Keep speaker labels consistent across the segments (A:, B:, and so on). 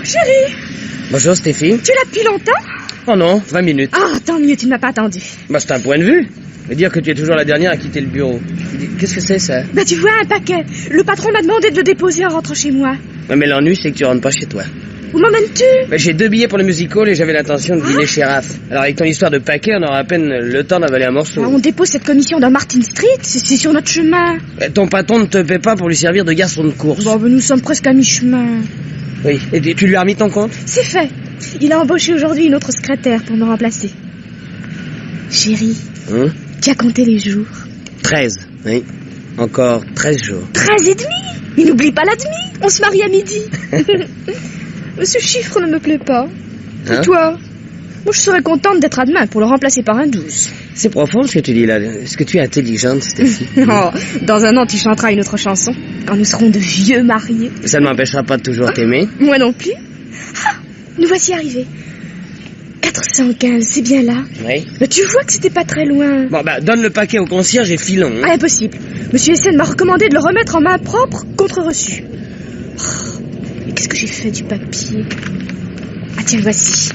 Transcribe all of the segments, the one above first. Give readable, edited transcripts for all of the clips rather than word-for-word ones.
A: Chérie.
B: Bonjour Stéphie.
A: Tu es là depuis longtemps?
B: Oh non, 20 minutes.
A: Ah, tant mieux, tu ne m'as pas attendu.
B: Bah c'est un point de vue. Mais dire que tu es toujours la dernière à quitter le bureau. Qu'est-ce que c'est ça?
A: Bah tu vois, un paquet. Le patron m'a demandé de le déposer en rentrant chez moi.
B: Mais l'ennui c'est que tu rentres pas chez toi.
A: Où m'emmènes-tu?
B: Mais j'ai 2 billets pour le musical et j'avais l'intention de dîner chez Raph. Alors avec ton histoire de paquet, on aura à peine le temps d'avaler un morceau.
A: Ah, on dépose cette commission dans Martin Street, c'est sur notre chemin.
B: Ton patron ne te paie pas pour lui servir de garçon de course.
A: Bon, ben, nous sommes presque à mi-chemin.
B: Oui, et tu lui as remis ton compte?
A: C'est fait. Il a embauché aujourd'hui une autre secrétaire pour me remplacer. Chérie, tu as compté les jours?
B: 13, oui. Encore 13 jours.
A: 13 et demi? Mais n'oublie pas la demi, on se marie à midi. Ce chiffre ne me plaît pas. Et toi? Moi, je serais contente d'être à demain pour le remplacer par un 12.
B: C'est profond ce que tu dis là. Est-ce que tu es intelligente, Stéphie?
A: Oh, dans un an, tu chanteras une autre chanson. Quand nous serons de vieux mariés.
B: Ça ne m'empêchera pas de toujours t'aimer.
A: Moi non plus. Ah, nous voici arrivés. 415, c'est bien là.
B: Oui.
A: Mais tu vois que c'était pas très loin.
B: Bon, bah, donne le paquet au concierge et filons.
A: Ah, impossible. Monsieur Essen m'a recommandé de le remettre en main propre contre reçu. Oh, mais qu'est-ce que j'ai fait du papier? Ah, tiens, voici.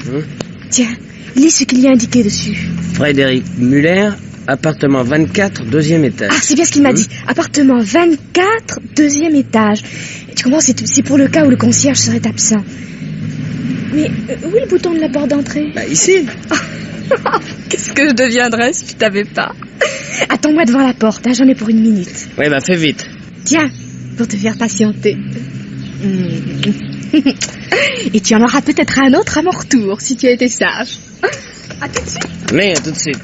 A: Tiens, lis ce qu'il y a indiqué dessus.
B: Frédéric Muller, appartement 24, 2e étage.
A: Ah, c'est bien ce qu'il m'a dit. Appartement 24, 2e étage. Et tu comprends, c'est pour le cas où le concierge serait absent. Mais où est le bouton de la porte d'entrée?
B: Bah, ici.
A: Qu'est-ce que je deviendrais si je t'avais pas? Attends-moi devant la porte, hein, j'en ai pour 1 minute.
B: Ouais, bah, fais vite.
A: Tiens, pour te faire patienter. Et tu en auras peut-être un autre à mon retour, si tu as été sage. À tout de suite.
B: Oui, à tout de suite.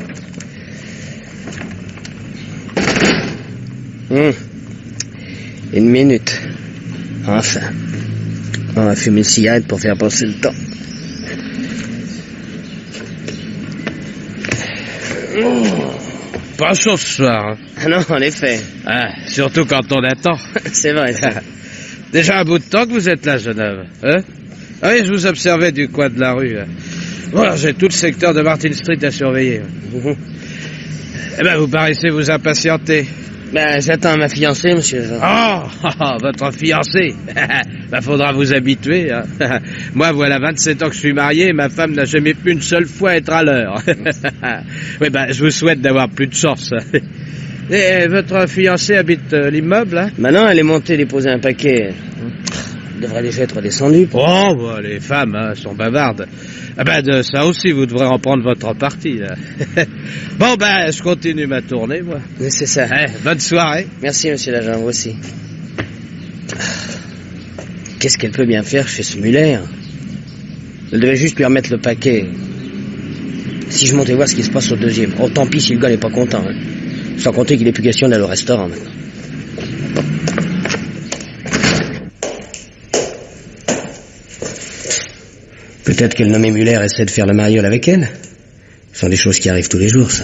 B: 1 minute. Enfin. On va fumer une cigarette pour faire passer le temps.
C: Pas chaud ce soir.
B: Ah non, en effet.
C: Ah, surtout quand on attend.
B: C'est vrai, ça.
C: Déjà un bout de temps que vous êtes là, jeune homme. Hein? Ah oui, je vous observais du coin de la rue. Bon, j'ai tout le secteur de Martin Street à surveiller. Eh ben, vous paraissez vous impatienter.
B: Ben, j'attends ma fiancée, monsieur.
C: Votre fiancée. Ben, faudra vous habituer. Hein. Moi, voilà 27 ans que je suis marié et ma femme n'a jamais pu une seule fois être à l'heure. Oui, ben, je vous souhaite d'avoir plus de chance. Et votre fiancée habite l'immeuble, hein?
B: Maintenant, elle est montée déposer un paquet. Elle devrait déjà être redescendue.
C: Oh, bah, les femmes sont bavardes. Ah ben, de ça aussi, vous devrez en prendre votre parti, là. Bon, ben, je continue ma tournée, moi.
B: Oui, c'est ça.
C: Bonne soirée.
B: Merci, monsieur l'agent, vous aussi. Qu'est-ce qu'elle peut bien faire chez ce Muller? Elle devait juste lui remettre le paquet. Si je montais voir ce qui se passe au 2e. Oh, tant pis si le gars n'est pas content. Hein. Sans compter qu'il n'est plus question d'aller au restaurant, maintenant. Peut-être que le nommé Muller essaie de faire le mariole avec elle. Ce sont des choses qui arrivent tous les jours, ça.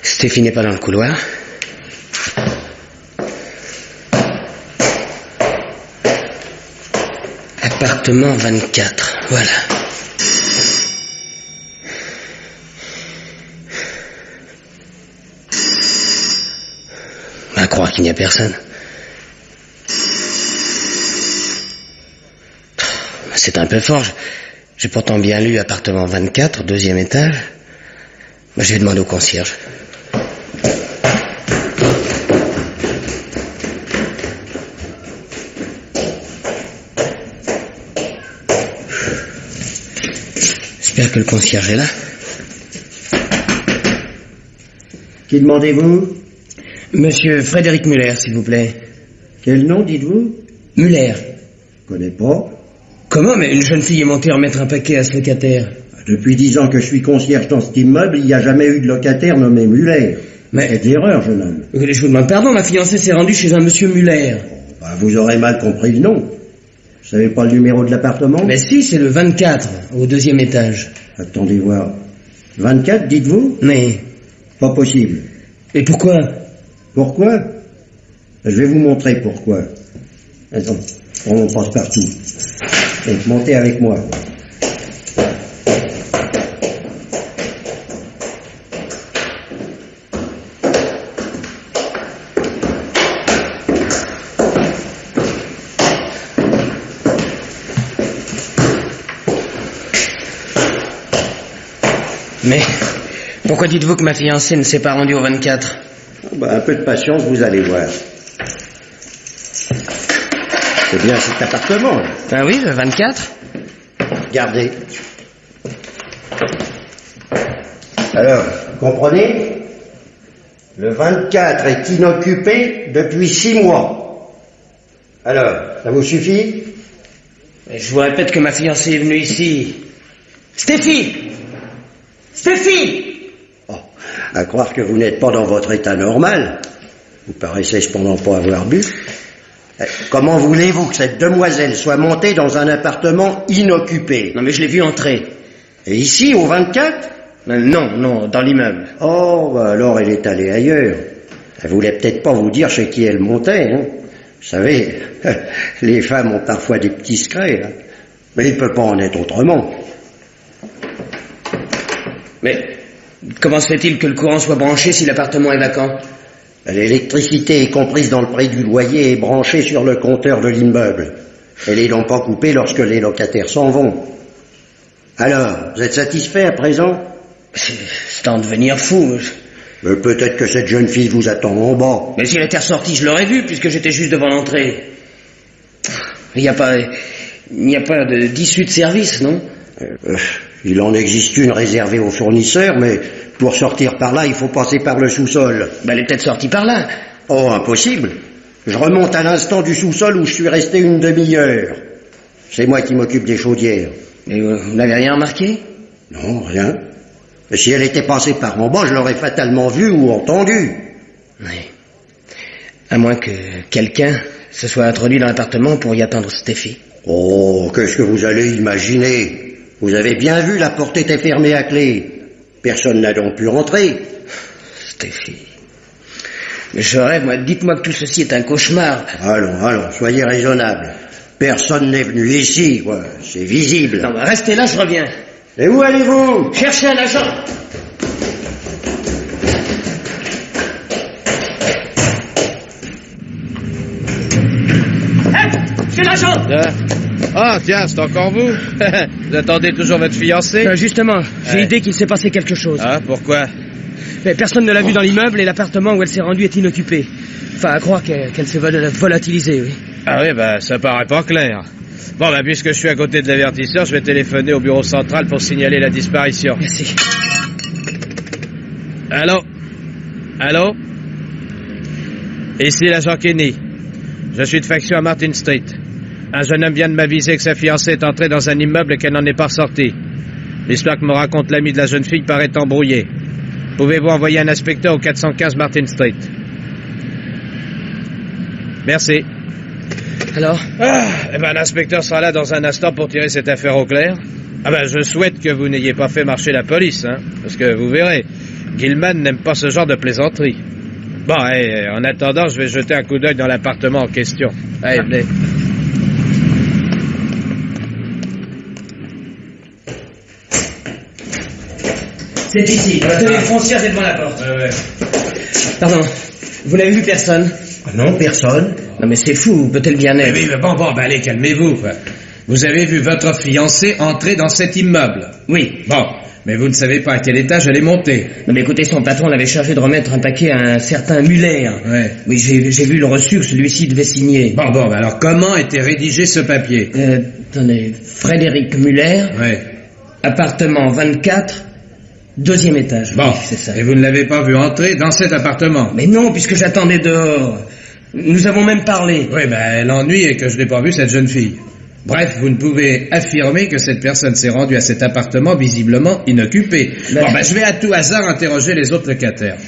B: Stéphie n'est pas dans le couloir. Appartement 24, voilà. À croire qu'il n'y a personne. C'est un peu fort. J'ai pourtant bien lu appartement 24, 2e étage. Je vais demander au concierge. J'espère que le concierge est là.
D: Qui demandez-vous?
B: Monsieur Frédéric Muller, s'il vous plaît.
D: Quel nom, dites-vous?
B: Muller.
D: Je connais pas.
B: Comment? Mais une jeune fille est montée remettre un paquet à ce locataire.
D: Depuis 10 ans que je suis concierge dans cet immeuble, il n'y a jamais eu de locataire nommé Muller.
B: Mais...
D: C'est d'erreur, jeune homme.
B: Je vous demande pardon, ma fiancée s'est rendue chez un monsieur Muller.
D: Bah, vous aurez mal compris le nom. Vous savez pas le numéro de l'appartement?
B: Mais si, c'est le 24, au 2e étage.
D: Attendez voir. 24, dites-vous?
B: Mais...
D: Pas possible.
B: Et pourquoi?
D: Pourquoi? Je vais vous montrer pourquoi. Attends, on passe partout. Donc, montez avec moi.
B: Mais pourquoi dites-vous que ma fiancée ne s'est pas rendue au 24?
D: Un peu de patience, vous allez voir. C'est bien cet appartement.
B: Ah oui, le 24?
D: Regardez. Alors, comprenez? Le 24 est inoccupé depuis 6 mois. Alors, ça vous suffit?
B: Mais je vous répète que ma fiancée est venue ici. Stéphie!
D: Oh, à croire que vous n'êtes pas dans votre état normal. Vous paraissez cependant pas avoir bu. Comment voulez-vous que cette demoiselle soit montée dans un appartement inoccupé?
B: Non mais je l'ai vue entrer.
D: Et ici, au 24?
B: Non, dans l'immeuble.
D: Oh, alors elle est allée ailleurs. Elle voulait peut-être pas vous dire chez qui elle montait, hein. Vous savez, les femmes ont parfois des petits secrets, hein. Mais il peut pas en être autrement.
B: Mais comment se fait-il que le courant soit branché si l'appartement est vacant?
D: L'électricité est comprise dans le prix du loyer et branchée sur le compteur de l'immeuble. Elle est donc pas coupée lorsque les locataires s'en vont. Alors, vous êtes satisfait à présent?
B: C'est en devenir fou.
D: Mais peut-être que cette jeune fille vous attend en bas.
B: Mais si elle était ressortie, je l'aurais vue puisque j'étais juste devant l'entrée. Il n'y a pas d'issue de service, non?
D: Il en existe une réservée aux fournisseurs, mais pour sortir par là, il faut passer par le sous-sol.
B: Elle est peut-être sortie par là.
D: Oh, impossible. Je remonte à l'instant du sous-sol où je suis resté une demi-heure. C'est moi qui m'occupe des chaudières.
B: Mais vous n'avez rien remarqué?
D: Non, rien. Mais si elle était passée par en bas, je l'aurais fatalement vue ou entendue.
B: Oui. À moins que quelqu'un se soit introduit dans l'appartement pour y attendre Stéphie.
D: Oh, qu'est-ce que vous allez imaginer? Vous avez bien vu, la porte était fermée à clé. Personne n'a donc pu rentrer.
B: Stéphie. Mais je rêve, moi, dites-moi que tout ceci est un cauchemar.
D: Allons, soyez raisonnable. Personne n'est venu ici, quoi. C'est visible.
B: Non, restez là, je reviens.
D: Et où allez-vous?
B: Cherchez un agent. Monsieur l'agent!
C: Ah, tiens, c'est encore vous. Vous attendez toujours votre fiancée?
B: Justement, j'ai idée qu'il s'est passé quelque chose.
C: Ah, pourquoi?
B: Mais personne ne l'a vue dans l'immeuble et l'appartement où elle s'est rendue est inoccupé. Enfin, à croire qu'elle s'est volatilisée, oui.
C: Ah oui, ça paraît pas clair. Bon, puisque je suis à côté de l'avertisseur, je vais téléphoner au bureau central pour signaler la disparition.
B: Merci.
C: Allô? Ici l'agent Kenny. Je suis de faction à Martin Street. Un jeune homme vient de m'aviser que sa fiancée est entrée dans un immeuble et qu'elle n'en est pas ressortie. L'histoire que me raconte l'ami de la jeune fille paraît embrouillée. Pouvez-vous envoyer un inspecteur au 415 Martin Street? Merci.
B: Alors?
C: L'inspecteur sera là dans un instant pour tirer cette affaire au clair. Je souhaite que vous n'ayez pas fait marcher la police, hein, parce que vous verrez, Gilman n'aime pas ce genre de plaisanterie. Bon, en attendant, je vais jeter un coup d'œil dans l'appartement en question. Allez, venez.
B: C'est ici, la tenue foncière est devant la porte. Pardon, vous n'avez vu personne?
D: Non, personne.
B: Non mais c'est fou, peut-elle bien être?
C: Oui, allez, calmez-vous. Vous avez vu votre fiancée entrer dans cet immeuble?
B: Oui.
C: Bon, mais vous ne savez pas à quel étage elle est montée.
B: Non mais écoutez, son patron l'avait chargé de remettre un paquet à un certain Muller.
C: Ouais.
B: Oui, j'ai vu le reçu que celui-ci devait signer.
C: Bon, alors comment était rédigé ce papier?
B: Attendez, Frédéric Muller,
C: Ouais.
B: appartement 24, 2e étage.
C: Bon,
B: oui, c'est ça.
C: Et vous ne l'avez pas vu entrer dans cet appartement?
B: Mais non, puisque j'attendais dehors. Nous avons même parlé.
C: Oui, l'ennui est que je n'ai pas vu cette jeune fille. Bref, vous ne pouvez affirmer que cette personne s'est rendue à cet appartement visiblement inoccupé. Je vais à tout hasard interroger les autres locataires.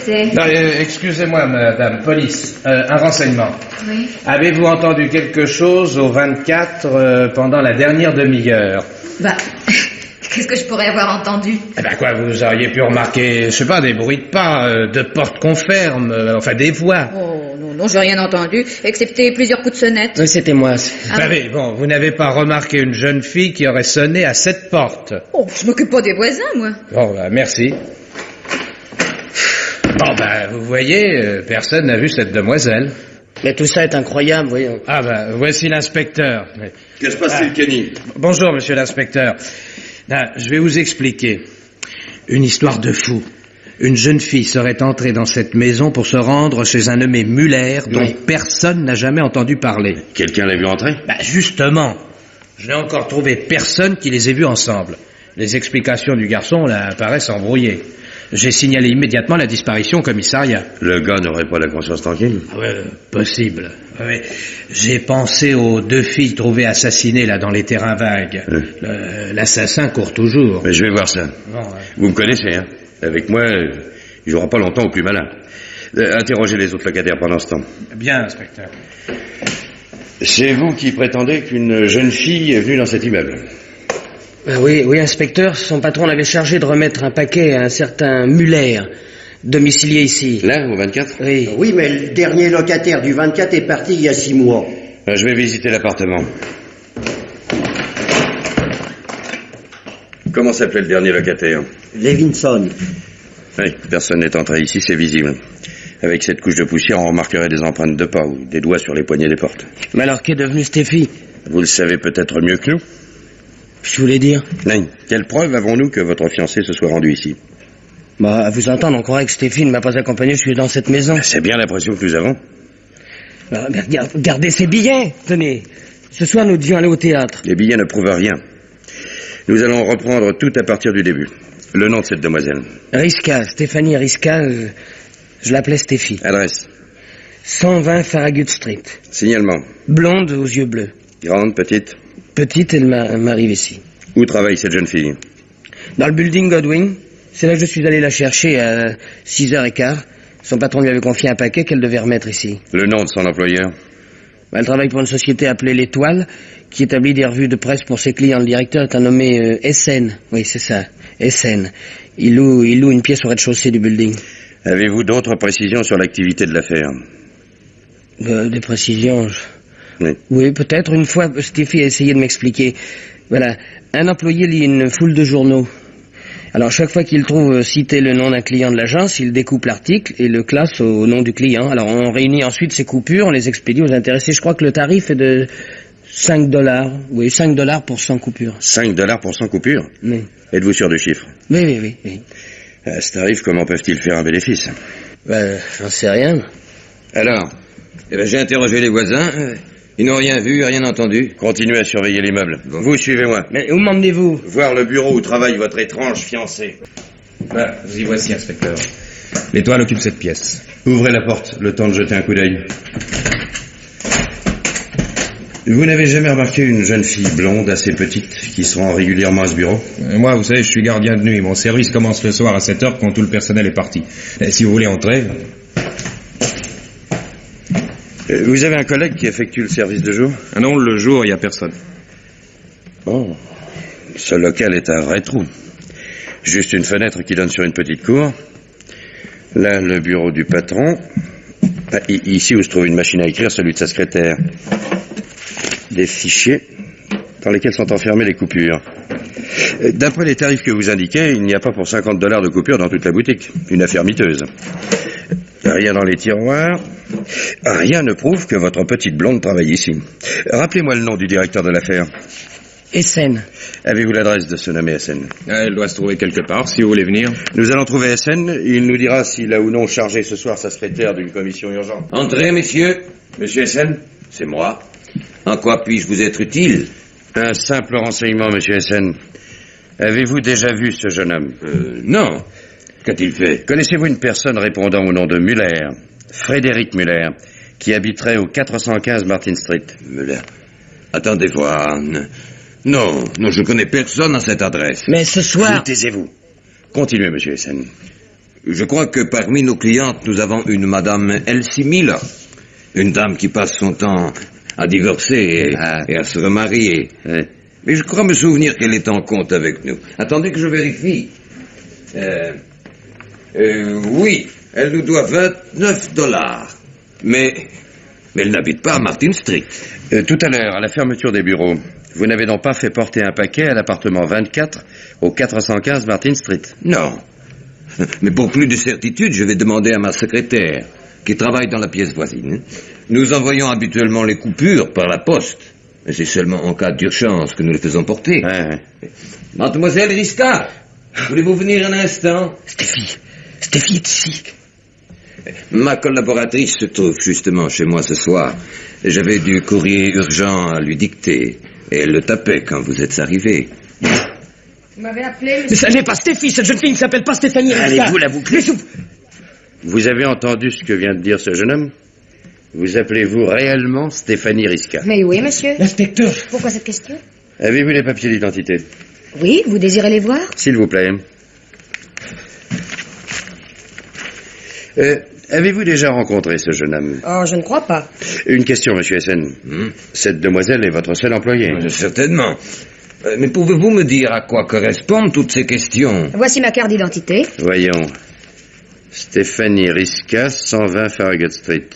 E: c'est?
C: Non, excusez-moi, madame, police. Un renseignement.
E: Oui.
C: Avez-vous entendu quelque chose au 24 pendant la dernière demi-heure?
E: Bah, qu'est-ce que je pourrais avoir entendu?
C: Eh ben quoi, vous auriez pu remarquer, je sais pas, des bruits de pas, de portes qu'on ferme, enfin des voix.
E: Oh, non, j'ai rien entendu, excepté plusieurs coups de sonnette.
B: Oui, c'était moi.
C: Ah oui, bon, vous n'avez pas remarqué une jeune fille qui aurait sonné à cette porte?
E: Oh, je m'occupe pas des voisins, moi.
C: Bon, bah, merci. Bon, ben, vous voyez, personne n'a vu cette demoiselle.
B: Mais tout ça est incroyable, voyons.
C: Ah, ben, voici l'inspecteur.
F: Que se passe-t-il, Kenny?
C: Bonjour, monsieur l'inspecteur. Je vais vous expliquer. Une histoire de fou. Une jeune fille serait entrée dans cette maison pour se rendre chez un nommé Muller, dont personne n'a jamais entendu parler.
F: Quelqu'un l'a vu entrer?
C: Bah, justement. Je n'ai encore trouvé personne qui les ait vus ensemble. Les explications du garçon, là, paraissent embrouillées. J'ai signalé immédiatement la disparition au commissariat.
F: Le gars n'aurait pas la conscience tranquille?
C: Ah ouais, possible. Ouais. J'ai pensé aux 2 filles trouvées assassinées, là, dans les terrains vagues. L'assassin court toujours.
F: Mais je vais voir ça.
C: Bon, ouais.
F: Vous me connaissez, hein? Avec moi, il jouera pas longtemps au plus malin. Interrogez les autres locataires pendant ce temps.
C: Bien, inspecteur.
F: C'est vous qui prétendez qu'une jeune fille est venue dans cet immeuble?
B: Oui, inspecteur, son patron l'avait chargé de remettre un paquet à un certain Muller, domicilié ici.
F: Là, au 24?
B: Oui.
D: Oui, mais le dernier locataire du 24 est parti il y a 6 mois.
F: Je vais visiter l'appartement. Comment s'appelait le dernier locataire?
D: Levinson.
F: Oui, personne n'est entré ici, c'est visible. Avec cette couche de poussière, on remarquerait des empreintes de pas ou des doigts sur les poignées des portes.
B: Mais alors, qu'est devenue Stéphie?
F: Vous le savez peut-être mieux que nous?
B: Je voulais dire.
F: Non. Quelle preuve avons-nous que votre fiancé se soit rendu ici?
B: Bah, à vous entendre, on croirait que Stéphie ne m'a pas accompagné jusque dans cette maison.
F: C'est bien l'impression que nous avons.
B: Bah, mais regardez ces billets, tenez. Ce soir, nous devions aller au théâtre.
F: Les billets ne prouvent rien. Nous allons reprendre tout à partir du début. Le nom de cette demoiselle.
B: Riska, Stéphanie Riska, je l'appelais Stéphie.
F: Adresse.
B: 120 Farragut Street.
F: Signalement.
B: Blonde aux yeux bleus.
F: Grande, petite.
B: Petite, elle m'arrive ici.
F: Où travaille cette jeune fille?
B: Dans le building Godwin. C'est là que je suis allé la chercher à 6h15. Son patron lui avait confié un paquet qu'elle devait remettre ici.
F: Le nom de son employeur?
B: Elle travaille pour une société appelée L'Étoile, qui établit des revues de presse pour ses clients. Le directeur est un nommé SN. Oui, c'est ça, SN. Il loue une pièce au rez-de-chaussée du building.
F: Avez-vous d'autres précisions sur l'activité de l'affaire?
B: Des précisions?
F: Oui.
B: Oui, peut-être. Une fois, Stéphie a essayé de m'expliquer. Voilà, un employé lit une foule de journaux. Alors, chaque fois qu'il trouve cité le nom d'un client de l'agence, il découpe l'article et le classe au nom du client. Alors, on réunit ensuite ces coupures, on les expédie aux intéressés. Je crois que le tarif est de $5. Oui, $5 pour 100 coupures.
F: $5 pour 100 coupures?
B: Oui.
F: Êtes-vous sûr du chiffre?
B: Oui.
F: À ce tarif, comment peuvent-ils faire un bénéfice?
B: J'en sais rien.
G: Alors, j'ai interrogé les voisins. Ils n'ont rien vu, rien entendu.
F: Continuez à surveiller l'immeuble.
G: Bon.
F: Vous, suivez-moi.
B: Mais où m'emmenez-vous?
F: Voir le bureau où travaille votre étrange fiancé.
G: Voilà, vous y voici, inspecteur. L'Étoile occupe cette pièce.
F: Ouvrez la porte, le temps de jeter un coup d'œil. Vous n'avez jamais remarqué une jeune fille blonde, assez petite, qui se rend régulièrement à ce bureau?
G: Moi, vous savez, je suis gardien de nuit. Mon service commence le soir à 7h quand tout le personnel est parti. Si vous voulez entrer...
F: Vous avez un collègue qui effectue le service de jour?
G: Ah non, le jour, il n'y a personne.
F: Oh, ce local est un vrai trou. Juste une fenêtre qui donne sur une petite cour. Là, le bureau du patron. Ici où se trouve une machine à écrire, celui de sa secrétaire. Des fichiers dans lesquels sont enfermées les coupures. D'après les tarifs que vous indiquez, il n'y a pas pour $50 de coupures dans toute la boutique. Une affaire miteuse. Rien dans les tiroirs. Rien ne prouve que votre petite blonde travaille ici. Rappelez-moi le nom du directeur de l'affaire.
B: SN.
F: Avez-vous l'adresse de ce nommé SN?
G: Elle doit se trouver quelque part, si vous voulez venir.
F: Nous allons trouver SN. Il nous dira s'il a ou non chargé ce soir sa secrétaire d'une commission urgente.
G: Entrez, messieurs. Monsieur SN, c'est moi. En quoi puis-je vous être utile?
F: Un simple renseignement, monsieur SN. Avez-vous déjà vu ce jeune homme?
G: Non. Qu'a-t-il fait?
F: Connaissez-vous une personne répondant au nom de Muller? Frédéric Muller, qui habiterait au 415 Martin Street.
G: Muller. Attendez voir. Non, je connais personne à cette adresse.
B: Mais ce soir...
F: Taisez-vous. Continuez, monsieur SN. Je crois que parmi nos clientes, nous avons une madame Elsie Miller. Une dame qui passe son temps à divorcer et à se remarier. Mais je crois me souvenir qu'elle est en compte avec nous. Attendez que je vérifie. Oui, elle nous doit $29. Mais elle n'habite pas à Martin Street.
G: Tout à l'heure, à la fermeture des bureaux, vous n'avez donc pas fait porter un paquet à l'appartement 24 au 415 Martin Street?
F: Non. Mais pour plus de certitude, je vais demander à ma secrétaire, qui travaille dans la pièce voisine. Nous envoyons habituellement les coupures par la poste. Mais c'est seulement en cas d'urgence que nous les faisons porter. Mademoiselle Risca, voulez-vous venir un instant?
B: Stéphie est ici.
F: Ma collaboratrice se trouve justement chez moi ce soir. J'avais du courrier urgent à lui dicter. Et elle le tapait quand vous êtes arrivé.
E: Vous m'avez appelé, monsieur...
B: Mais ça n'est pas Stéphie, cette jeune fille ne s'appelle pas Stéphanie Risca.
G: Allez-vous la boucler? Vous avez entendu ce que vient de dire ce jeune homme? Vous appelez-vous réellement Stéphanie Risca?
E: Mais oui, monsieur.
B: L'inspecteur.
E: Pourquoi cette question?
G: Avez-vous les papiers d'identité?
E: Oui, vous désirez les voir?
G: S'il vous plaît. Avez-vous déjà rencontré ce jeune homme?
E: Oh, je ne crois pas.
G: Une question, monsieur SN. Cette demoiselle est votre seule employée?
F: Certainement. Mais pouvez-vous me dire à quoi correspondent toutes ces questions?
E: Voici ma carte d'identité.
G: Voyons. Stéphanie Risca, 120 Farragut Street.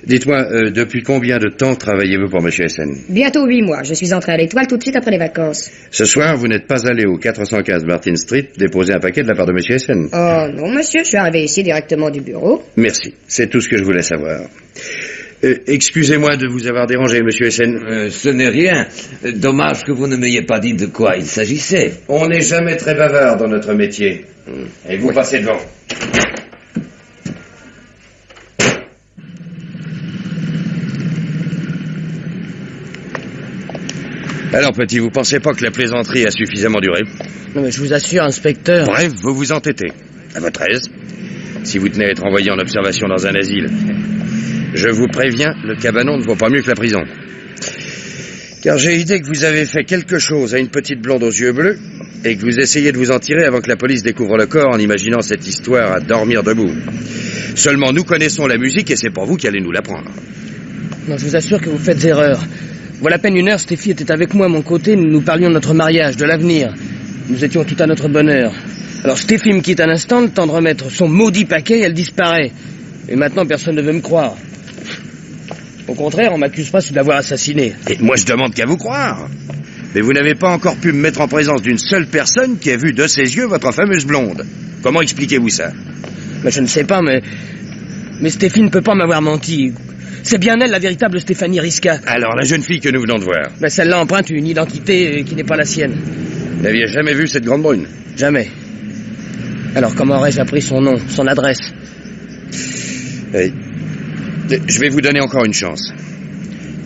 G: Dites-moi, depuis combien de temps travaillez-vous pour monsieur SN?
E: Bientôt 8 mois. Je suis entré à l'Étoile tout de suite après les vacances.
G: Ce soir, vous n'êtes pas allé au 415 Martin Street déposer un paquet de la part de monsieur SN?
E: Oh non, monsieur. Je suis arrivé ici directement du bureau.
G: Merci. C'est tout ce que je voulais savoir. Excusez-moi de vous avoir dérangé, monsieur SN.
F: Ce n'est rien. Dommage que vous ne m'ayez pas dit de quoi il s'agissait.
G: On n'est jamais très bavard dans notre métier. Et vous passez devant. Alors, petit, vous pensez pas que la plaisanterie a suffisamment duré?
B: Non, mais je vous assure, inspecteur...
G: Bref, vous vous entêtez. À votre aise. Si vous tenez à être envoyé en observation dans un asile, je vous préviens, le cabanon ne vaut pas mieux que la prison. Car j'ai idée que vous avez fait quelque chose à une petite blonde aux yeux bleus et que vous essayez de vous en tirer avant que la police découvre le corps en imaginant cette histoire à dormir debout. Seulement, nous connaissons la musique et c'est pour vous qui allez nous l'apprendre.
B: Non, je vous assure que vous faites erreur. Voilà à peine une heure, Stéphie était avec moi à mon côté, nous parlions de notre mariage, de l'avenir. Nous étions tout à notre bonheur. Alors Stéphie me quitte un instant, le temps de remettre son maudit paquet, et elle disparaît. Et maintenant, personne ne veut me croire. Au contraire, on m'accuse pas de l'avoir assassinée.
G: Et moi, je demande qu'à vous croire. Mais vous n'avez pas encore pu me mettre en présence d'une seule personne qui a vu de ses yeux votre fameuse blonde. Comment expliquez-vous ça?
B: Mais je ne sais pas, mais Stéphie ne peut pas m'avoir menti. C'est bien elle, la véritable Stéphanie Risca.
G: Alors, la jeune fille que nous venons de voir.
B: Mais celle-là emprunte une identité qui n'est pas la sienne.
G: Vous n'aviez jamais vu cette grande brune?
B: Jamais. Alors comment aurais-je appris son nom, son adresse?
G: Je vais vous donner encore une chance.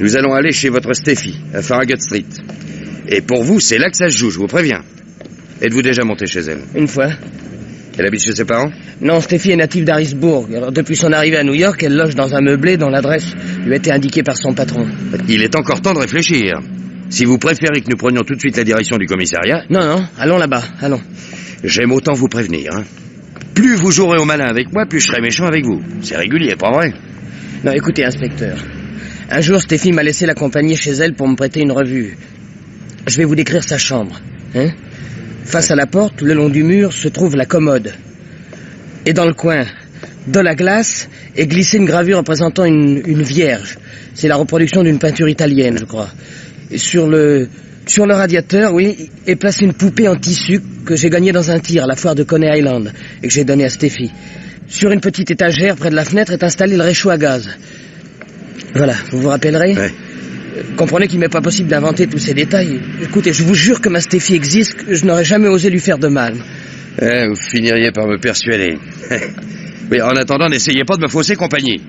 G: Nous allons aller chez votre Stéphie, à Farragut Street. Et pour vous, c'est là que ça se joue, je vous préviens. Êtes-vous déjà monté chez elle?
B: Une fois.
G: Elle habite chez ses parents?
B: Non, Stéphie est native d'Harrisburg. Alors, depuis son arrivée à New York, elle loge dans un meublé dont l'adresse lui a été indiquée par son patron.
G: Il est encore temps de réfléchir. Si vous préférez que nous prenions tout de suite la direction du commissariat...
B: Non, allons là-bas, allons.
G: J'aime autant vous prévenir, hein. Plus vous jouerez au malin avec moi, plus je serai méchant avec vous. C'est régulier, pas vrai?
B: Non, écoutez, inspecteur. Un jour, Stéphie m'a laissé l'accompagner chez elle pour me prêter une revue. Je vais vous décrire sa chambre, hein. Face à la porte, le long du mur, se trouve la commode. Et dans le coin, de la glace, est glissée une gravure représentant une vierge. C'est la reproduction d'une peinture italienne, je crois. Et sur le radiateur, oui, est placée une poupée en tissu que j'ai gagnée dans un tir à la foire de Coney Island et que j'ai donnée à Stéphie. Sur une petite étagère près de la fenêtre est installé le réchaud à gaz. Voilà, vous vous rappellerez?
G: Ouais.
B: Comprenez qu'il m'est pas possible d'inventer tous ces détails. Écoutez, je vous jure que ma Stéphie existe, que je n'aurais jamais osé lui faire de mal.
G: Vous finiriez par me persuader. Mais en attendant, n'essayez pas de me fausser compagnie.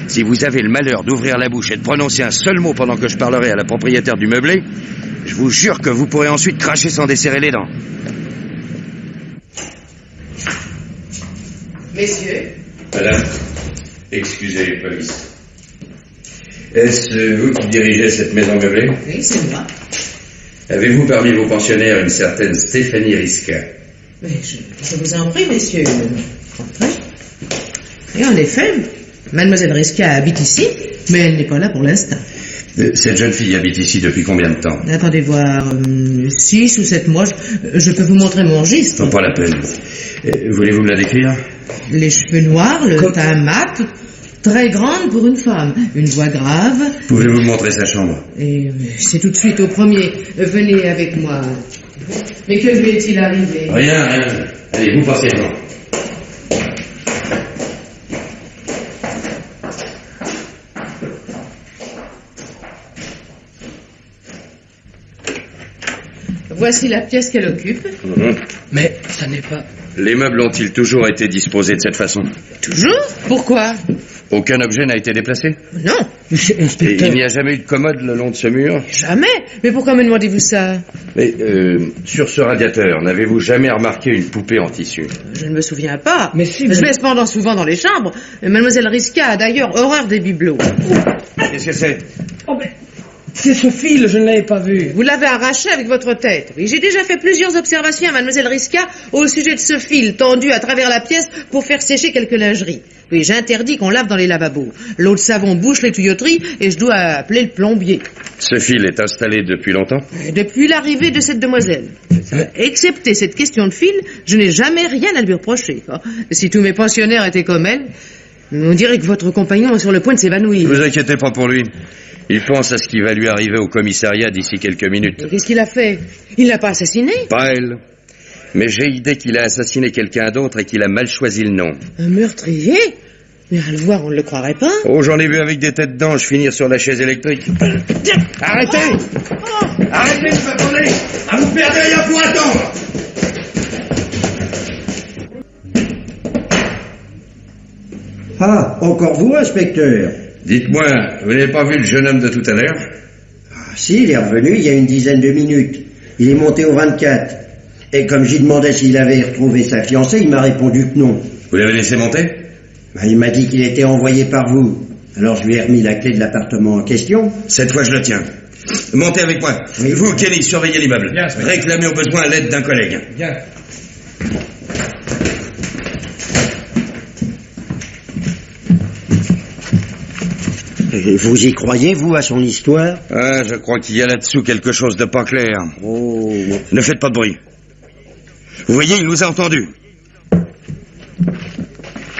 G: Si vous avez le malheur d'ouvrir la bouche et de prononcer un seul mot pendant que je parlerai à la propriétaire du meublé, je vous jure que vous pourrez ensuite cracher sans desserrer les dents.
E: Messieurs.
G: Madame, excusez, police. Est-ce vous qui dirigez cette maison meublée?
E: Oui, c'est moi.
G: Avez-vous parmi vos pensionnaires une certaine Stéphanie Risca?
H: Mais je vous en prie, messieurs. Entrez. Et en effet, mademoiselle Risca habite ici, mais elle n'est pas là pour l'instant.
F: Cette jeune fille habite ici depuis combien de temps?
H: Attendez voir, 6 ou 7 mois, je peux vous montrer mon registre.
F: Pas la peine. Voulez-vous me la décrire?
H: Les cheveux noirs, le teint mat, très grande pour une femme, une voix grave.
F: Pouvez-vous me montrer sa chambre?
H: Et c'est tout de suite au premier. Venez avec moi. Mais que lui est-il arrivé?
F: Rien. Allez, vous passez devant.
H: Voici la pièce qu'elle occupe.
B: Mais ça n'est pas...
F: Les meubles ont-ils toujours été disposés de cette façon?
H: Toujours? Pourquoi?
F: Aucun objet n'a été déplacé?
H: Non,
F: Et
B: Inspecteur...
F: il n'y a jamais eu de commode le long de ce mur?
H: jamais. Mais pourquoi me demandez-vous ça?
F: Mais sur ce radiateur, n'avez-vous jamais remarqué une poupée en tissu?
H: Je ne me souviens pas.
B: Mais si,
H: Je
B: mais-
H: vais cependant souvent dans les chambres. Mademoiselle Risca a d'ailleurs horreur des bibelots.
F: Qu'est-ce que c'est?
B: Oh, mais c'est ce fil, je ne l'avais pas vu.
H: Vous l'avez arraché avec votre tête. Oui, j'ai déjà fait plusieurs observations à mademoiselle Risca au sujet de ce fil tendu à travers la pièce pour faire sécher quelques lingeries. Oui, j'interdis qu'on lave dans les lavabos. L'eau de savon bouche les tuyauteries et je dois appeler le plombier.
F: Ce fil est installé depuis longtemps?
H: Depuis l'arrivée de cette demoiselle. Excepté cette question de fil, je n'ai jamais rien à lui reprocher. Oh, si tous mes pensionnaires étaient comme elle, on dirait que votre compagnon est sur le point de s'évanouir.
F: Ne vous inquiétez pas pour lui. Il pense à ce qui va lui arriver au commissariat d'ici quelques minutes.
H: Et qu'est-ce qu'il a fait? Il l'a pas assassiné?
F: Pas elle. Mais j'ai idée qu'il a assassiné quelqu'un d'autre et qu'il a mal choisi le nom.
H: Un meurtrier? Mais à le voir, on ne le croirait pas.
F: Oh, j'en ai vu avec des têtes d'ange finir sur la chaise électrique. Arrêtez! Arrêtez de me parler! À vous perdre rien pour attendre!
D: Ah, encore vous, inspecteur?
F: Dites-moi, vous n'avez pas vu le jeune homme de tout à l'heure?
D: Ah, si, il est revenu il y a une dizaine de minutes. Il est monté au 24. Et comme j'y demandais s'il avait retrouvé sa fiancée, il m'a répondu que non.
F: Vous l'avez laissé monter?
D: Ben, il m'a dit qu'il était envoyé par vous. Alors je lui ai remis la clé de l'appartement en question.
F: Cette fois, je le tiens. Montez avec moi.
D: Oui.
F: Vous, Kenny, surveillez l'immeuble.
C: Bien, inspecteur.
F: Réclamez au besoin l'aide d'un collègue.
C: Bien.
D: Et vous y croyez, vous, à son histoire?
F: Ah, je crois qu'il y a là-dessous quelque chose de pas clair.
D: Oh,
F: Ne faites pas de bruit. Vous voyez, il nous a entendus.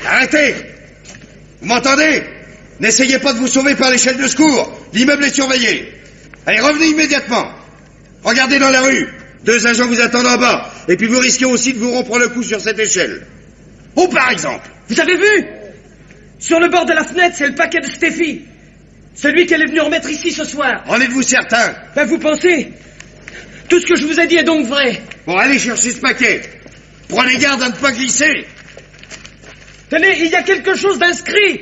F: Arrêtez! Vous m'entendez? N'essayez pas de vous sauver par l'échelle de secours. L'immeuble est surveillé. Allez, revenez immédiatement. Regardez dans la rue. 2 agents vous attendent en bas. Et puis vous risquez aussi de vous rompre le cou sur cette échelle. Ou par exemple.
B: Vous avez vu? Sur le bord de la fenêtre, c'est le paquet de Stéphie. Celui qu'elle est venue remettre ici ce soir.
F: En êtes-vous certain?
B: Ben vous pensez? Tout ce que je vous ai dit est donc vrai.
F: Bon, allez chercher ce paquet. Prenez garde à ne pas glisser.
B: Tenez, il y a quelque chose d'inscrit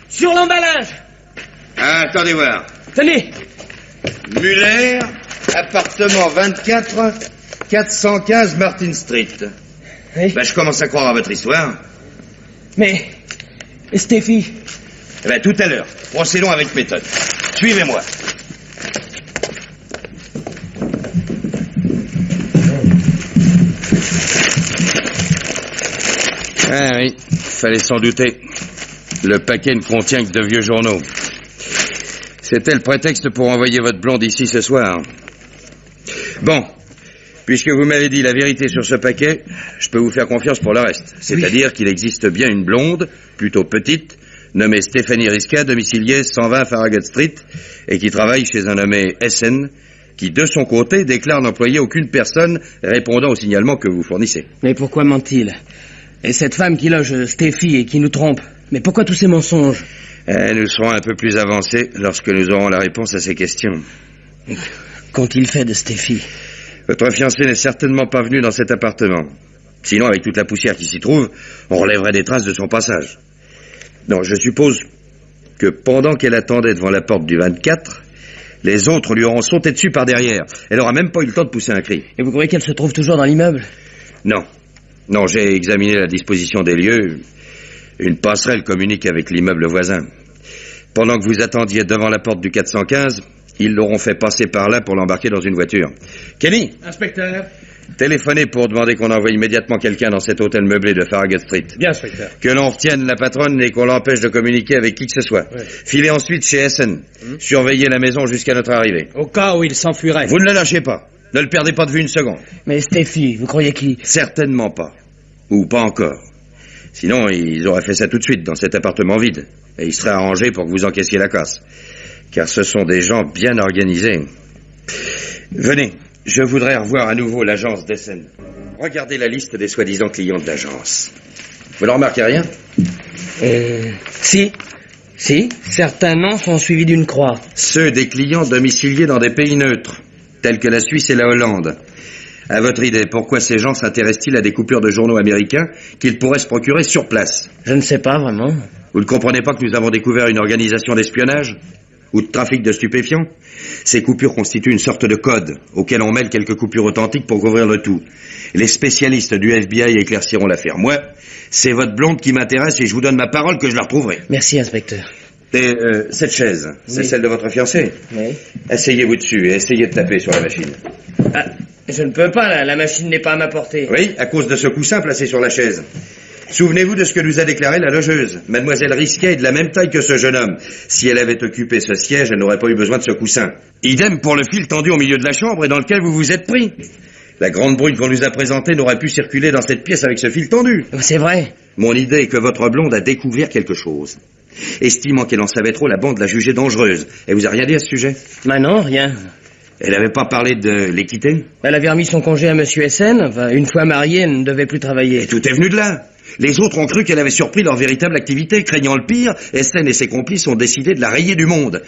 B: sur l'emballage.
F: Ah, attendez voir.
B: Tenez.
F: Muller, appartement 24, 415 Martin Street.
B: Oui.
F: Ben, je commence à croire à votre histoire.
B: Mais Stéphie,
F: Eh ben, tout à l'heure. Procédons avec méthode. Suivez-moi. Ah oui, fallait s'en douter. Le paquet ne contient que de vieux journaux. C'était le prétexte pour envoyer votre blonde ici ce soir. Bon, puisque vous m'avez dit la vérité sur ce paquet, je peux vous faire confiance pour le reste. C'est-à-dire qu'il existe bien une blonde, plutôt petite, nommée Stéphanie Risca, domiciliée 120 Farragut Street, et qui travaille chez un nommé SN, qui de son côté déclare n'employer aucune personne répondant au signalement que vous fournissez.
B: mais pourquoi ment-il? Et cette femme qui loge Stéphie et qui nous trompe, mais pourquoi tous ces mensonges?
F: Nous serons un peu plus avancés lorsque nous aurons la réponse à ces questions.
B: Qu'ont-ils fait de Stéphie?
F: Votre fiancé n'est certainement pas venu dans cet appartement. Sinon, avec toute la poussière qui s'y trouve, on relèverait des traces de son passage. Non, je suppose que pendant qu'elle attendait devant la porte du 24, les autres lui auront sauté dessus par derrière. Elle n'aura même pas eu le temps de pousser un cri.
B: Et vous croyez qu'elle se trouve toujours dans l'immeuble?
F: Non. Non, j'ai examiné la disposition des lieux. Une passerelle communique avec l'immeuble voisin. Pendant que vous attendiez devant la porte du 415, ils l'auront fait passer par là pour l'embarquer dans une voiture. Kenny,
C: Inspecteur.
G: téléphonez pour demander qu'on envoie immédiatement quelqu'un dans cet hôtel meublé de Farragut Street.
C: Bien, inspecteur.
G: Que l'on retienne la patronne et qu'on l'empêche de communiquer avec qui que ce soit.
C: Ouais.
G: Filez ensuite chez Essen. Surveillez la maison jusqu'à notre arrivée.
C: Au cas où il s'enfuirait.
G: Vous ne le lâchez pas. Ne le perdez pas de vue une seconde.
B: Mais Stéphie, vous croyez qui?
G: Certainement pas. Ou pas encore. Sinon, ils auraient fait ça tout de suite dans cet appartement vide. Et ils seraient arrangés pour que vous encaissiez la casse. Car ce sont des gens bien organisés. Venez, je voudrais revoir à nouveau l'agence d'Essen. Regardez la liste des soi-disant clients de l'agence. Vous ne remarquez rien?
B: Si, certains noms sont suivis d'une croix.
G: Ceux des clients domiciliés dans des pays neutres, tels que la Suisse et la Hollande. À votre idée, pourquoi ces gens s'intéressent-ils à des coupures de journaux américains qu'ils pourraient se procurer sur place?
B: Je ne sais pas vraiment.
G: Vous ne comprenez pas que nous avons découvert une organisation d'espionnage? Ou de trafic de stupéfiants? Ces coupures constituent une sorte de code, auquel on mêle quelques coupures authentiques pour couvrir le tout. Les spécialistes du FBI éclairciront l'affaire. Moi, c'est votre blonde qui m'intéresse et je vous donne ma parole que je la retrouverai.
B: Merci, inspecteur.
G: Et cette chaise, c'est
B: Oui.
G: celle de votre fiancé?
B: Oui.
G: Asseyez-vous dessus et essayez de taper sur la machine.
B: Ah, je ne peux pas, la machine n'est pas à ma portée.
G: Oui, à cause de ce coussin placé sur la chaise. Souvenez-vous de ce que nous a déclaré la logeuse. Mademoiselle Risquet est de la même taille que ce jeune homme. Si elle avait occupé ce siège, elle n'aurait pas eu besoin de ce coussin. Idem pour le fil tendu au milieu de la chambre et dans lequel vous vous êtes pris. La grande brune qu'on nous a présentée n'aurait pu circuler dans cette pièce avec ce fil tendu.
B: C'est vrai.
G: Mon idée est que votre blonde a découvert quelque chose. Estimant qu'elle en savait trop, la bande l'a jugée dangereuse. Elle vous a rien dit à ce sujet?
B: Non, rien.
G: Elle n'avait pas parlé de l'équité?
B: Elle avait remis son congé à Monsieur Essen. Enfin, une fois mariée, elle ne devait plus travailler.
G: Et tout est venu de là. Les autres ont cru qu'elle avait surpris leur véritable activité. Craignant le pire, Essen et ses complices ont décidé de la rayer du monde.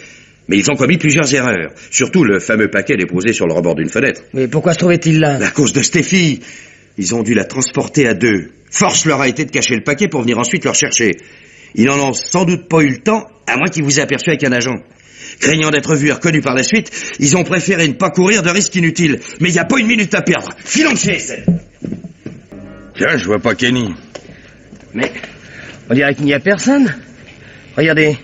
G: Mais ils ont commis plusieurs erreurs. Surtout le fameux paquet déposé sur le rebord d'une fenêtre.
B: Mais pourquoi se trouvait-il là?
G: À cause de Stéphie. Ils ont dû la transporter à deux. Force leur a été de cacher le paquet pour venir ensuite le rechercher. Ils n'en ont sans doute pas eu le temps, à moins qu'ils vous aient aperçu avec un agent. Craignant d'être vus et reconnus par la suite, ils ont préféré ne pas courir de risques inutiles. Mais il n'y a pas une minute à perdre. Filons de chez Essen. Tiens, je vois pas Kenny.
B: Mais on dirait qu'il n'y a personne. Regardez,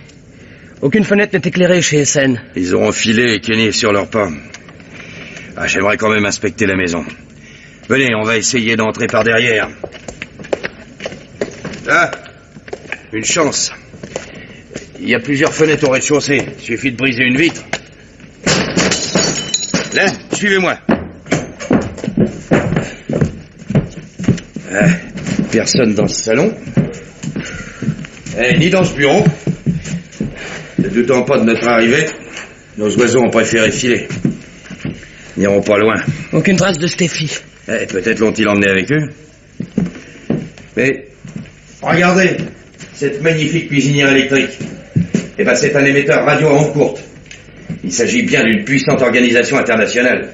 B: aucune fenêtre n'est éclairée chez Essen.
G: Ils auront filé et Kenny est sur leurs pas. Ah, j'aimerais quand même inspecter la maison. Venez, on va essayer d'entrer par derrière. Ah, une chance. Il y a plusieurs fenêtres au rez-de-chaussée. Il suffit de briser une vitre. Là, suivez-moi. Ah, personne dans ce salon. Ni dans ce bureau. Ne doutant pas de notre arrivée, nos oiseaux ont préféré filer. Ils n'iront pas loin.
B: Aucune trace de Stéphie.
G: Peut-être l'ont-ils emmené avec eux. Mais, regardez, cette magnifique cuisinière électrique. Eh ben, c'est un émetteur radio à ondes courtes. Il s'agit bien d'une puissante organisation internationale.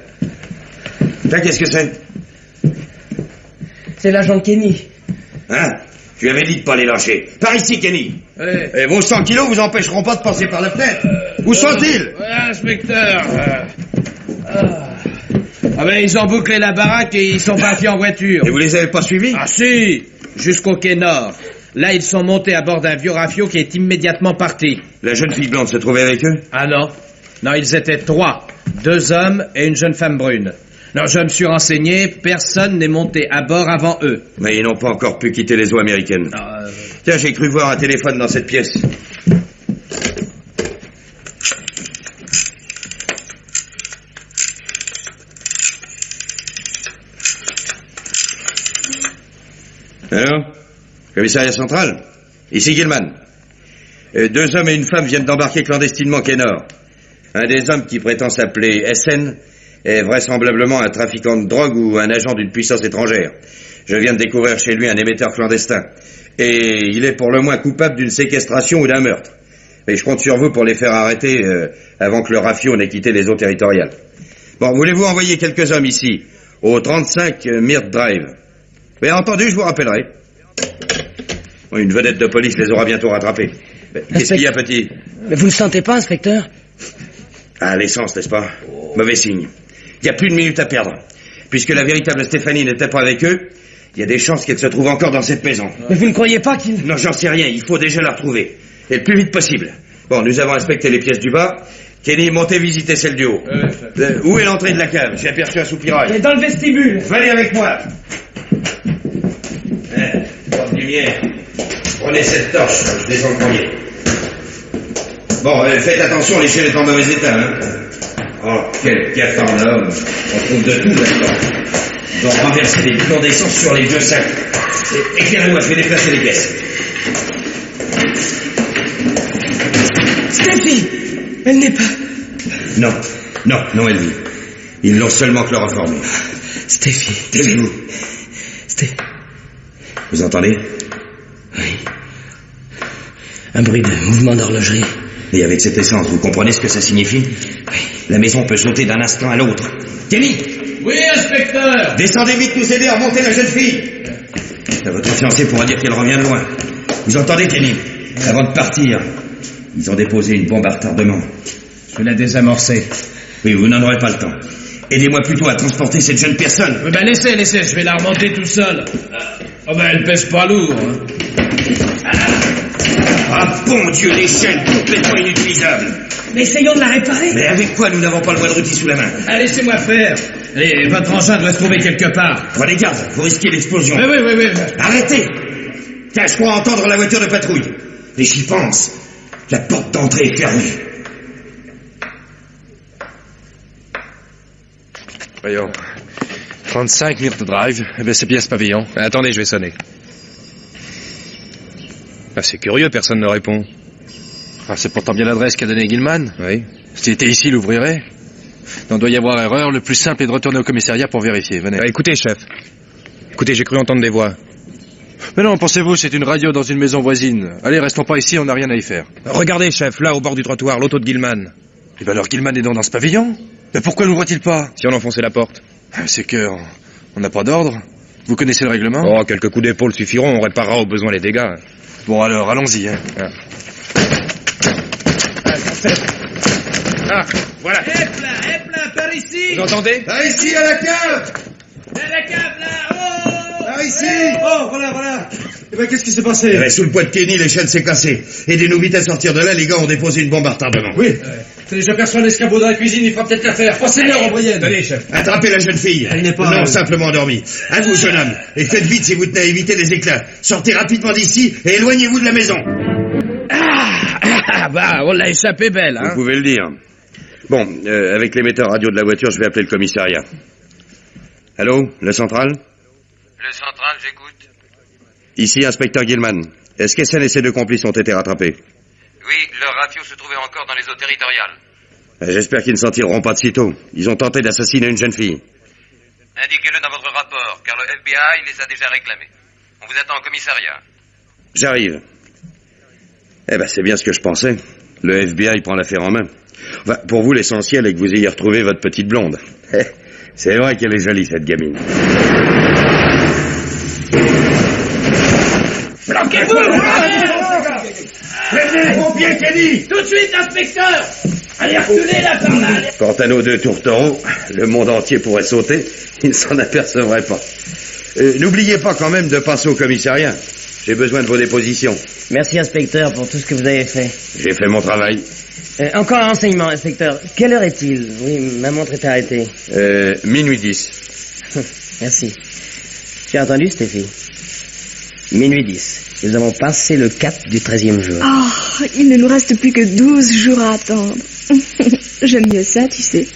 G: Là, qu'est-ce que c'est?
B: C'est l'agent de Kenny.
G: Hein? Tu avais dit de pas les lâcher. Par ici, Kenny. Et vos 100 kilos vous empêcheront pas de passer par la fenêtre. Où sont-ils?
C: Inspecteur. Ah ben, ils ont bouclé la baraque et ils sont partis en voiture.
G: Et vous les avez pas suivis?
C: Ah si, jusqu'au quai nord. Là, ils sont montés à bord d'un vieux rafio qui est immédiatement parti.
G: La jeune fille blonde se trouvait avec eux?
C: Ah non. Non, ils étaient 3. 2 hommes et une jeune femme brune. Non, je me suis renseigné, personne n'est monté à bord avant eux.
G: Mais ils n'ont pas encore pu quitter les eaux américaines. Tiens, j'ai cru voir un téléphone dans cette pièce. Alors? Commissariat central? Ici Gilman. 2 hommes et une femme viennent d'embarquer clandestinement quai Nord. Un des hommes qui prétend s'appeler Essen est vraisemblablement un trafiquant de drogue ou un agent d'une puissance étrangère. Je viens de découvrir chez lui un émetteur clandestin. Et il est pour le moins coupable d'une séquestration ou d'un meurtre. Et je compte sur vous pour les faire arrêter avant que le rafio n'ait quitté les eaux territoriales. Bon, voulez-vous envoyer quelques hommes ici, au 35 Myrt Drive? Bien entendu, je vous rappellerai. Une vedette de police les aura bientôt rattrapés. Qu'est-ce qu'il y a, petit?
B: Mais vous ne le sentez pas, inspecteur?
G: Ah, l'essence, n'est-ce pas? Mauvais signe. Il n'y a plus de minutes à perdre. Puisque la véritable Stéphanie n'était pas avec eux, il y a des chances qu'elle se trouve encore dans cette maison.
B: Mais vous ne croyez pas qu'il...
G: Non, j'en sais rien. Il faut déjà la retrouver. Et le plus vite possible. Bon, nous avons inspecté les pièces du bas. Kenny, montez visiter celle du haut. Où est l'entrée de la cave? J'ai aperçu un soupirail.
B: Dans le vestibule.
G: Venez avec moi. Porte lumière. Prenez cette torche, je descends le premier. Bon, faites attention, l'échelle est en mauvais état, hein. Oh, quel cafarnaum. On trouve de tout là-dedans. Ils ont renversé des bidons d'essence sur les vieux sacs. Éclairez-moi, je vais déplacer les caisses.
B: Steffi, elle n'est pas...
G: Non, elle vit. Ils l'ont seulement chloroformée.
B: Steffi.
G: Taisez-vous. Vous entendez?
B: Oui. Un bruit de mouvement d'horlogerie.
G: Et avec cette essence, vous comprenez ce que ça signifie?
B: Oui.
G: La maison peut sauter d'un instant à l'autre. Kenny!
C: Oui, inspecteur!
G: Descendez vite nous aider à remonter la jeune fille! Votre fiancée pourra dire qu'elle revient de loin. Vous entendez, Kenny? Avant de partir, ils ont déposé une bombe à retardement.
C: Je vais la désamorcer.
G: Oui, vous n'en aurez pas le temps. Aidez-moi plutôt à transporter cette jeune personne.
C: Oui, ben laissez, je vais la remonter tout seul. Oh ben elle pèse pas lourd. Hein.
G: Ah bon Dieu, l'échelle complètement inutilisable.
B: Mais essayons de la réparer.
G: Mais avec quoi nous n'avons pas le moindre outil sous la main?
C: Laissez-moi faire. Allez, votre engin doit se trouver quelque part.
G: Prenez garde, vous risquez l'explosion.
C: Oui.
G: Arrêtez! Tiens, je crois entendre la voiture de patrouille. Et j'y pense. La porte d'entrée est fermée.
F: Voyons. 35 minutes de drive. Eh bien, c'est bien ce pavillon. Attendez, je vais sonner. Ah, c'est curieux, personne ne répond. Ah, c'est pourtant bien l'adresse qu'a donnée Gilman. Oui. S'il était ici, il ouvrirait. Il doit y avoir erreur. Le plus simple est de retourner au commissariat pour vérifier. Venez.
I: Écoutez, chef. Écoutez, j'ai cru entendre des voix.
F: Mais non, pensez-vous, c'est une radio dans une maison voisine. Allez, restons pas ici, on n'a rien à y faire.
I: Regardez, chef, là, au bord du trottoir, l'auto de Gilman.
F: Et ben alors Gilman est donc dans ce pavillon? Mais pourquoi n'ouvre-t-il pas?
I: Si on enfonçait la porte.
F: C'est que... on n'a pas d'ordre. Vous connaissez le règlement?
I: Oh, quelques coups d'épaule suffiront, on réparera au besoin les dégâts.
F: Bon alors, allons-y. Hein.
I: Ah, voilà.
C: Hep là, par ici.
I: Vous entendez?
G: Par ici, à la cave!
C: La cave là, oh.
G: Par ici!
H: Oh, voilà. Eh ben, qu'est-ce qui s'est passé?
G: Eh ben, sous le poids de Kenny, l'échelle s'est cassée. Aidez-nous vite à sortir de là, les gars ont déposé une bombe à retardement.
H: Oui. J'aperçois un escabeau dans la cuisine, il fera peut-être l'affaire. Passez-leur en moyenne.
I: Allez, chef.
G: Attrapez la jeune fille.
H: Elle n'est pas...
G: Non, simplement endormie. À vous, jeune homme. Et faites vite si vous tenez à éviter les éclats. Sortez rapidement d'ici et éloignez-vous de la maison.
C: Bah, on l'a échappé belle, hein.
G: Vous pouvez le dire. Bon, avec l'émetteur radio de la voiture, je vais appeler le commissariat. Allô, le central?
J: Le central, j'écoute.
G: Ici, inspecteur Gilman. Est-ce qu'Essen et ses deux complices ont été rattrapés?
J: Oui, leur radio se trouvait encore dans les eaux territoriales.
G: J'espère qu'ils ne s'en tireront pas de sitôt. Ils ont tenté d'assassiner une jeune fille.
J: Indiquez-le dans votre rapport, car le FBI les a déjà réclamés. On vous attend au commissariat.
G: J'arrive. Eh ben, c'est bien ce que je pensais. Le FBI prend l'affaire en main. Enfin, pour vous, l'essentiel est que vous ayez retrouvé votre petite blonde. C'est vrai qu'elle est jolie, cette gamine.
C: Bloquez-vous!
G: Prévenez les pompiers, Kenny!
C: Tout de suite, inspecteur! Allez, reculez là par là!
G: Quant à nos deux tourtereaux, le monde entier pourrait sauter. Ils ne s'en apercevraient pas. N'oubliez pas quand même de passer au commissariat. J'ai besoin de vos dépositions.
B: Merci, inspecteur, pour tout ce que vous avez fait.
G: J'ai fait mon travail.
B: Encore un renseignement, inspecteur. Quelle heure est-il? Oui, ma montre est arrêtée.
G: Minuit 10.
B: Merci. Tu as entendu, Stéphie? Minuit 10. Nous avons passé le cap du 13e jour.
A: Oh, il ne nous reste plus que 12 jours à attendre. J'aime mieux ça, tu sais.